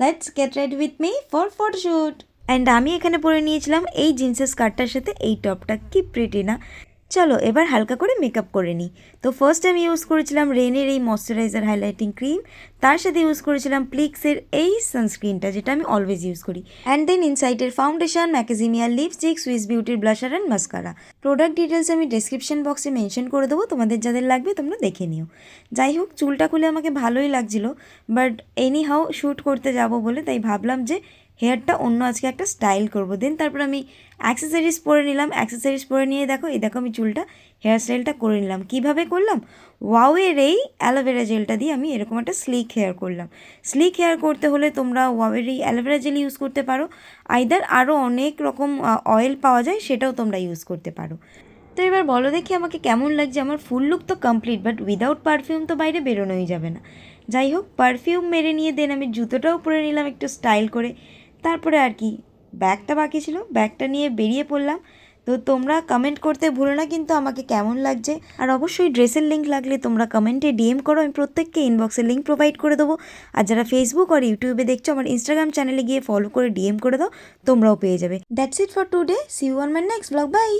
Let's get ready with me for photoshoot. And আমি এখানে পরে নিয়েছিলাম এই জিন্সের স্কার্টটার সাথে এই টপটা, কি প্রিটি না। চলো এবার হালকা করে মেকআপ করে নিই। তো ফার্স্ট আমি ইউজ করেছিলাম রেনের এই ময়শ্চারাইজার হাইলাইটিং ক্রিম, তার সাথে ইউজ করেছিলাম প্লিক্সের এই সানস্ক্রিনটা, যেটা আমি অলওয়েজ ইউজ করি। অ্যান্ড দেন ইনসাইটের ফাউন্ডেশন, ম্যাকাজিমিয়ার লিপস্টিক, সুইস বিউটির blusher and mascara. Product details আমি ডেসক্রিপশন বক্সে মেনশন করে দেবো, তোমাদের যাদের লাগবে তোমরা দেখে নিও। যাই হোক, চুলটা খুলে আমাকে ভালোই লাগছিলো, বাট এনি হাউ শ্যুট করতে যাব বলে তাই ভাবলাম যে হেয়ারটা অন্য আজকে একটা স্টাইল করবো। দেন তারপর আমি অ্যাক্সেসরিজ পরে নিলাম। অ্যাক্সেসরিজ পরে নিয়ে দেখো, এই দেখো আমি চুলটা হেয়ার স্টাইলটা করে নিলাম। কীভাবে করলাম? ওয়াওয়ের এই অ্যালোভেরা জেলটা দিয়ে আমি এরকম একটা স্লিক হেয়ার করলাম। স্লিক হেয়ার করতে হলে তোমরা ওয়াওয়ের এই অ্যালোভেরা জেল ইউজ করতে পারো, আইদার আরও অনেক রকম অয়েল পাওয়া যায়, সেটাও তোমরা ইউজ করতে পারো। তো এবার বলো দেখি আমাকে কেমন লাগছে। আমার ফুল লুক তো কমপ্লিট, বাট উইদাউট পারফিউম তো বাইরে বেরোনোই যাবে না। যাই হোক, পারফিউম মেরে নিয়ে দেন আমি জুতোটাও পরে নিলাম একটু স্টাইল করে। তারপরে আর কি, ব্যাগটা বাকি ছিল, ব্যাগটা নিয়ে বেরিয়ে পড়লাম। তো তোমরা কমেন্ট করতে ভুলো না কিন্তু আমাকে কেমন লাগছে। আর অবশ্যই ড্রেসের লিঙ্ক লাগলে তোমরা কমেন্টে ডিএম করো, আমি প্রত্যেককে ইনবক্সে লিঙ্ক প্রোভাইড করে দেবো। আর যারা ফেসবুক আর ইউটিউবে দেখছো, আমার ইনস্টাগ্রাম চ্যানেলে গিয়ে ফলো করে ডিএম করে দাও, তোমরাও পেয়ে যাবে। That's it for today, see you on my next blog, by.